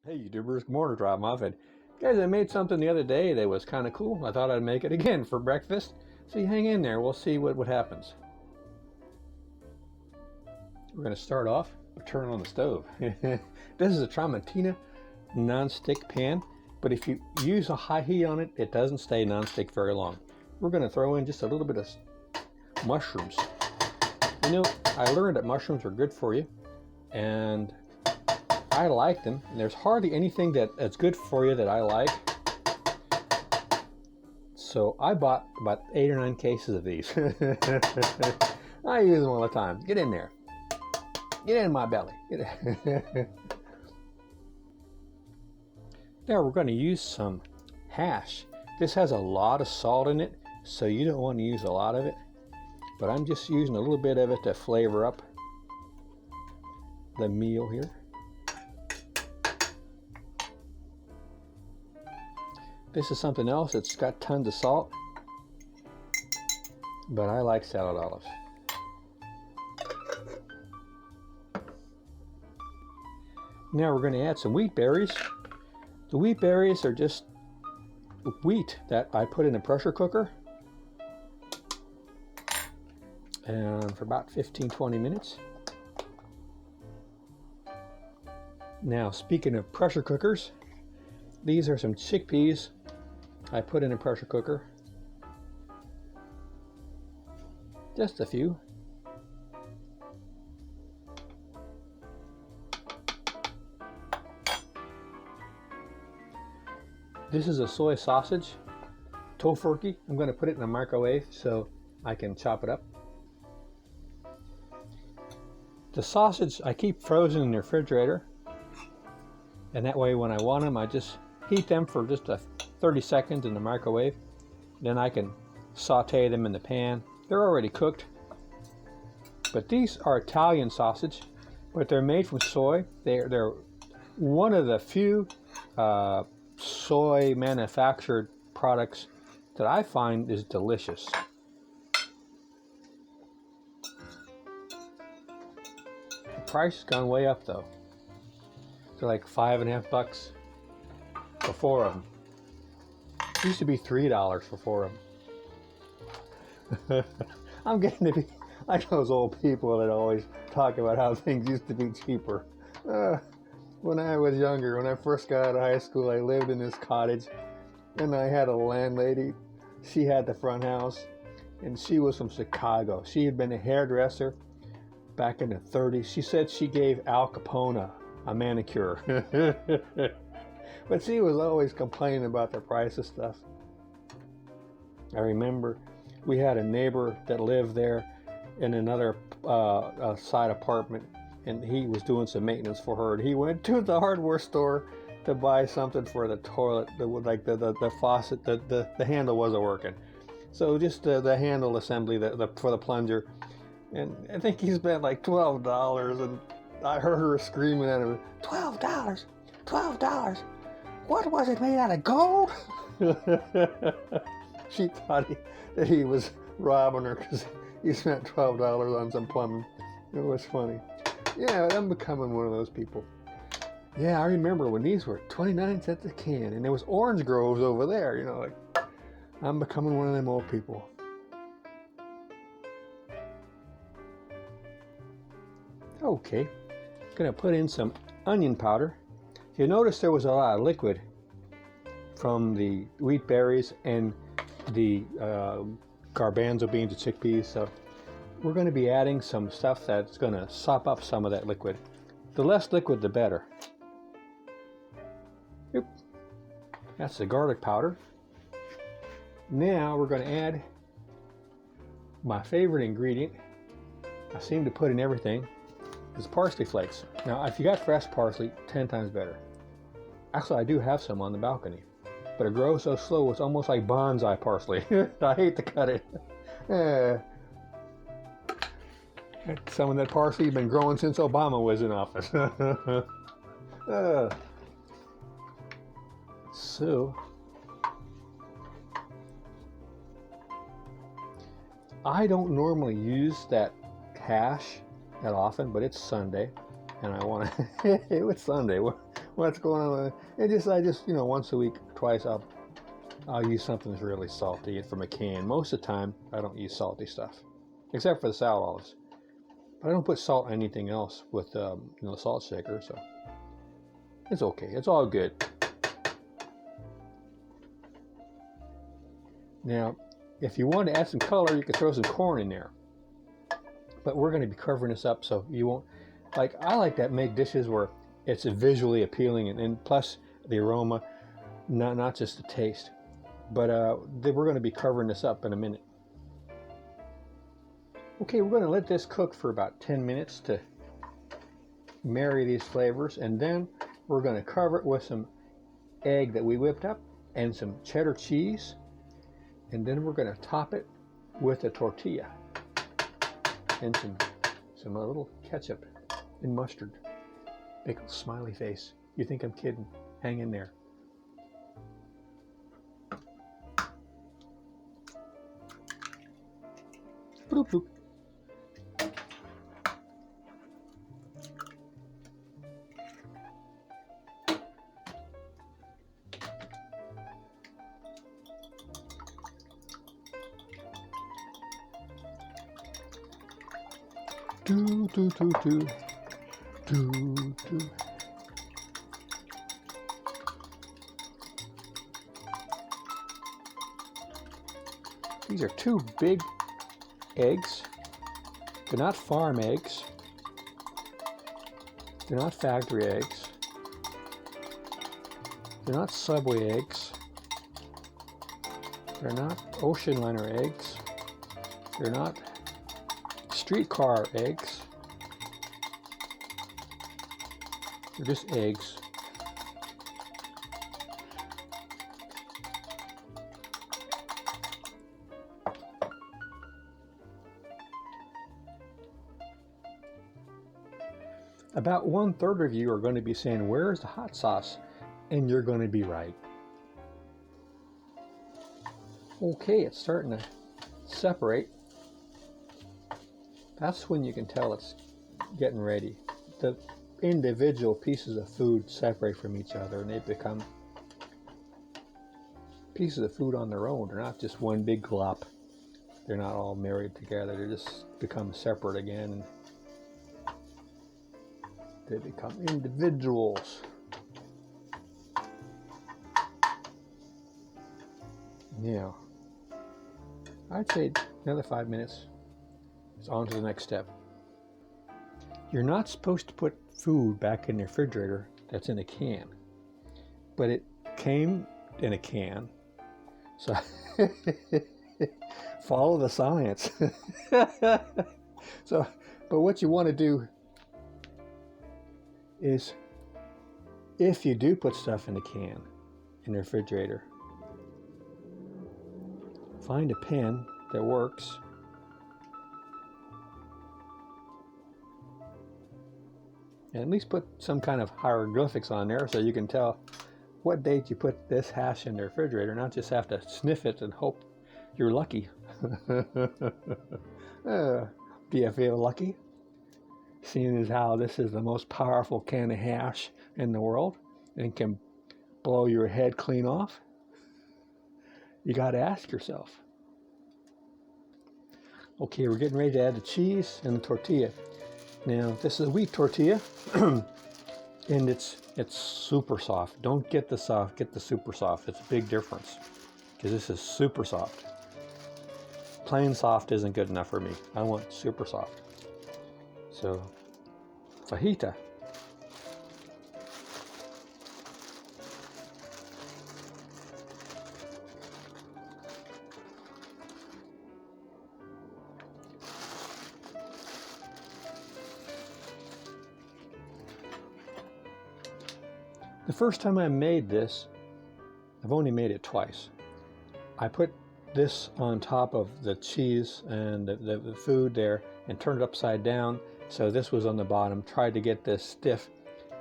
Hey YouTubers, Mortar Drop Muffin. Guys, I made something the other day that was kind of cool. I thought I'd make it again for breakfast. So you hang in there, we'll see what happens. We're going to start off by turning on the stove. This is a Tramontina non-stick pan, but if you use a high heat on it, it doesn't stay non-stick very long. We're going to throw in just a little bit of mushrooms. You know, I learned that mushrooms are good for you, and I like them, and there's hardly anything that's good for you that I like. So I bought about 8 or 9 cases of these. I use them all the time. Get in there. Get in my belly. Now we're going to use some hash. This has a lot of salt in it, so you don't want to use a lot of it. But I'm just using a little bit of it to flavor up the meal here. This is something else. It's got tons of salt, but I like salad olives. Now we're going to add some wheat berries. The wheat berries are just wheat that I put in a pressure cooker and for about 15-20 minutes. Now, speaking of pressure cookers, these are some chickpeas I put in a pressure cooker. Just a few. This is a soy sausage, tofurkey. I'm going to put it in the microwave so I can chop it up. The sausage I keep frozen in the refrigerator, and that way when I want them I just heat them for just 30 seconds in the microwave. Then I can saute them in the pan. They're already cooked. But these are Italian sausage, but they're made from soy. They're one of the few soy manufactured products that I find is delicious. The price has gone way up though. They're like $5.50 for 4 of them. It used to be $3 for 4 of them. I'm getting to be like those old people that always talk about how things used to be cheaper. When I was younger, when I first got out of high school, I lived in this cottage, and I had a landlady. She had the front house, and she was from Chicago. She had been a hairdresser back in the 30s. She said she gave Al Capone a manicure. But she was always complaining about the price of stuff. I remember we had a neighbor that lived there in another side apartment, and he was doing some maintenance for her. And he went to the hardware store to buy something for the toilet. Like the faucet, the handle wasn't working. So just the handle assembly for the plunger. And I think he spent like $12, and I heard her screaming at him, $12, $12. What was it, made out of gold? She thought that he was robbing her because he spent $12 on some plumbing. It was funny. Yeah, I'm becoming one of those people. Yeah, I remember when these were 29 cents a can, and there was orange groves over there, you know, like, I'm becoming one of them old people. Okay, gonna put in some onion powder. You notice there was a lot of liquid from the wheat berries and the garbanzo beans and chickpeas, so we're going to be adding some stuff that's going to sop up some of that liquid. The less liquid, the better. Yep. That's the garlic powder. Now we're going to add my favorite ingredient. I seem to put in everything. Is parsley flakes. Now, if you got fresh parsley, 10 times better. Actually, I do have some on the balcony, but it grows so slow it's almost like bonsai parsley. I hate to cut it. Some of that parsley has been growing since Obama was in office. So, I don't normally use that hash that often, but it's Sunday, and I want to. It's Sunday. what's going on with it. I just, once a week, twice, I'll use something that's really salty from a can. Most of the time, I don't use salty stuff, except for the salad olives. But I don't put salt in anything else with, the salt shaker, so it's okay. It's all good. Now, if you want to add some color, you can throw some corn in there. But we're going to be covering this up so you won't, I like to make dishes where it's visually appealing and plus the aroma, not just the taste. But we're going to be covering this up in a minute. Okay, we're going to let this cook for about 10 minutes to marry these flavors, and then we're going to cover it with some egg that we whipped up and some cheddar cheese, and then we're going to top it with a tortilla and some little ketchup and mustard. Big smiley face. You think I'm kidding? Hang in there. Bloop, bloop. Do, do, do, do. Do, do. These are 2 big eggs. They're not farm eggs. They're not factory eggs. They're not Subway eggs. They're not ocean liner eggs. They're not streetcar eggs. They're just eggs. About 1/3 of you are going to be saying, "Where's the hot sauce?" And you're going to be right. Okay, it's starting to separate. That's when you can tell it's getting ready. The individual pieces of food separate from each other and they become pieces of food on their own. They're not just one big glop. They're not all married together. They just become separate again. And they become individuals. Yeah. I'd say another 5 minutes. It's on to the next step. You're not supposed to put food back in the refrigerator that's in a can. But it came in a can. So follow the science. But what you want to do is, if you do put stuff in a can in the refrigerator, find a pen that works. And at least put some kind of hieroglyphics on there so you can tell what date you put this hash in the refrigerator, not just have to sniff it and hope you're lucky. Do you feel lucky? Seeing as how this is the most powerful can of hash in the world and can blow your head clean off? You got to ask yourself. Okay, we're getting ready to add the cheese and the tortilla. Now, this is a wheat tortilla, and it's super soft. Don't get the soft, get the super soft. It's a big difference, because this is super soft. Plain soft isn't good enough for me. I want super soft. So, fajita. The first time I made this, I've only made it twice. I put this on top of the cheese and the food there and turned it upside down. So this was on the bottom. Tried to get this stiff,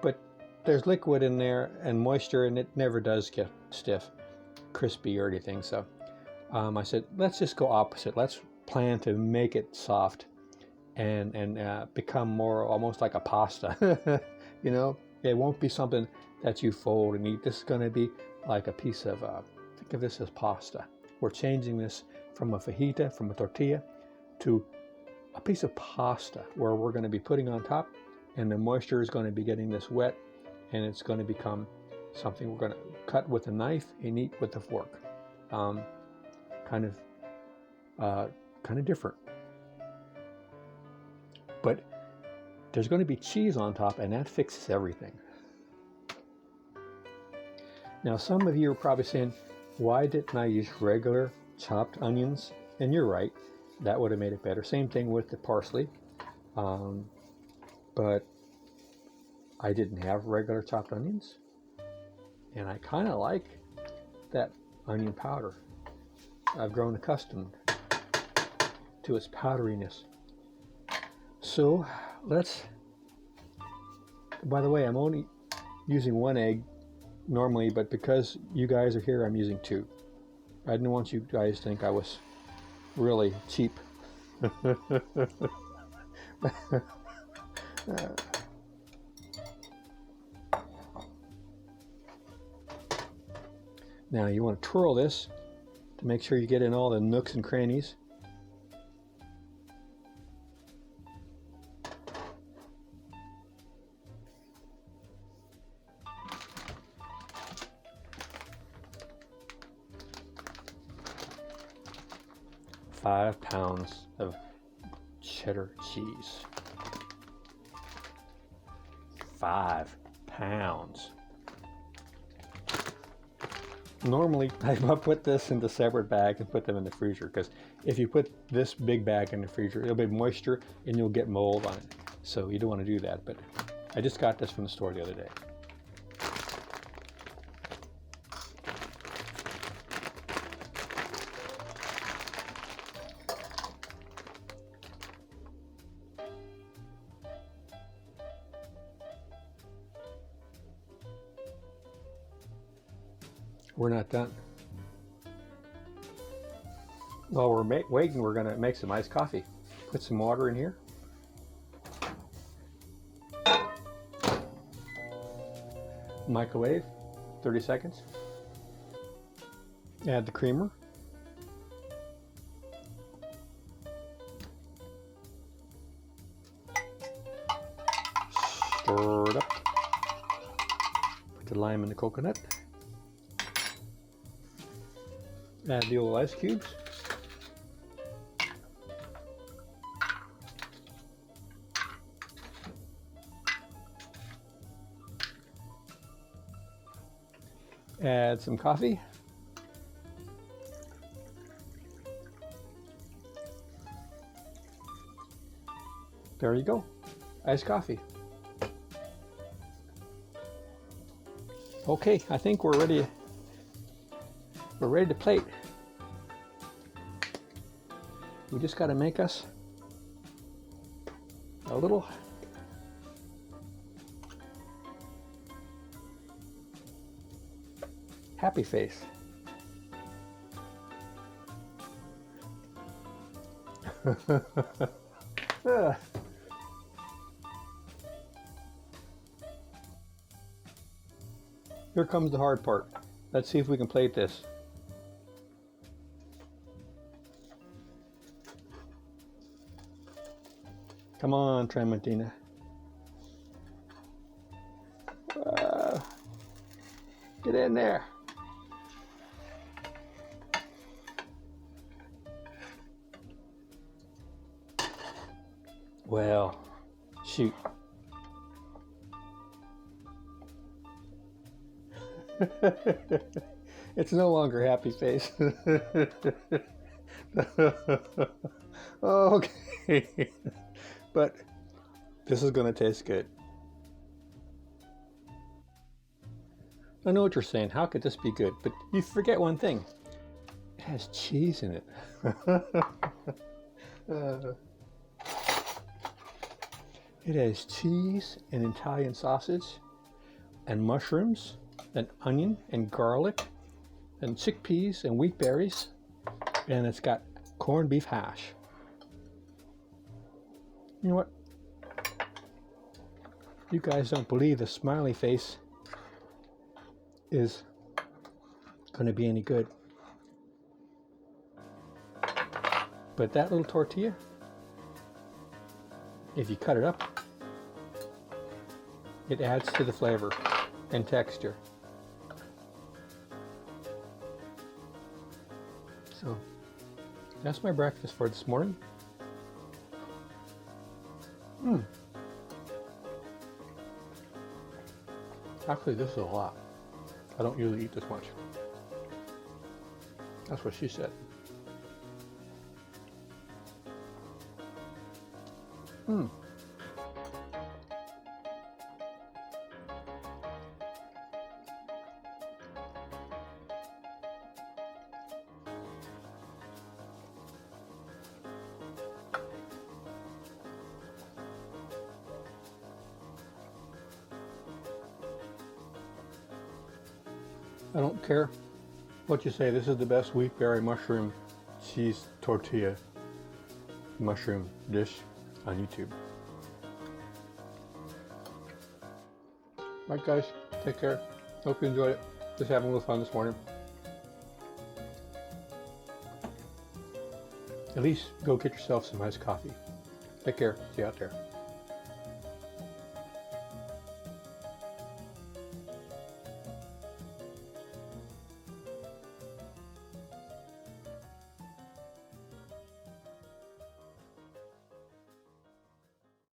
but there's liquid in there and moisture, and it never does get stiff, crispy or anything. So I said, let's just go opposite. Let's plan to make it soft and become more almost like a pasta, you know? It won't be something that you fold and eat. This is going to be like a piece of, think of this as pasta. We're changing this from a fajita, from a tortilla, to a piece of pasta where we're going to be putting on top, and the moisture is going to be getting this wet, and it's going to become something we're going to cut with a knife and eat with a fork. Kind of different. But there's going to be cheese on top, and that fixes everything. Now, some of you are probably saying, why didn't I use regular chopped onions? And you're right, that would have made it better. Same thing with the parsley. But I didn't have regular chopped onions, and I kind of like that onion powder. I've grown accustomed to its powderiness. So let's, by the way, I'm only using 1 egg normally, but because you guys are here, I'm using 2. I didn't want you guys to think I was really cheap. Now you want to twirl this to make sure you get in all the nooks and crannies. Five pounds of cheddar cheese. 5 pounds. Normally, I put this into separate bags and put them in the freezer, because if you put this big bag in the freezer, it'll be moisture and you'll get mold on it. So you don't want to do that. But I just got this from the store the other day. We're not done. While we're waiting, we're gonna make some iced coffee. Put some water in here. Microwave, 30 seconds. Add the creamer. Stir it up. Put the lime and the coconut. Add the old ice cubes. Add some coffee. There you go, iced coffee. Okay, I think we're ready. We're ready to plate. We just got to make us a little happy face. Here comes the hard part. Let's see if we can plate this. Come on, Tramontina. Get in there. Well, shoot. It's no longer happy face. Okay. But this is going to taste good. I know what you're saying. How could this be good? But you forget one thing. It has cheese in it. It has cheese and Italian sausage and mushrooms and onion and garlic and chickpeas and wheat berries. And it's got corned beef hash. You know what? You guys don't believe the smiley face is going to be any good. But that little tortilla, if you cut it up, it adds to the flavor and texture. So that's my breakfast for this morning. Actually, this is a lot. I don't usually eat this much. That's what she said. I don't care what you say. This is the best wheatberry mushroom cheese tortilla mushroom dish on YouTube. Right, guys, take care. Hope you enjoyed it. Just having a little fun this morning. At least go get yourself some iced coffee. Take care. See you out there.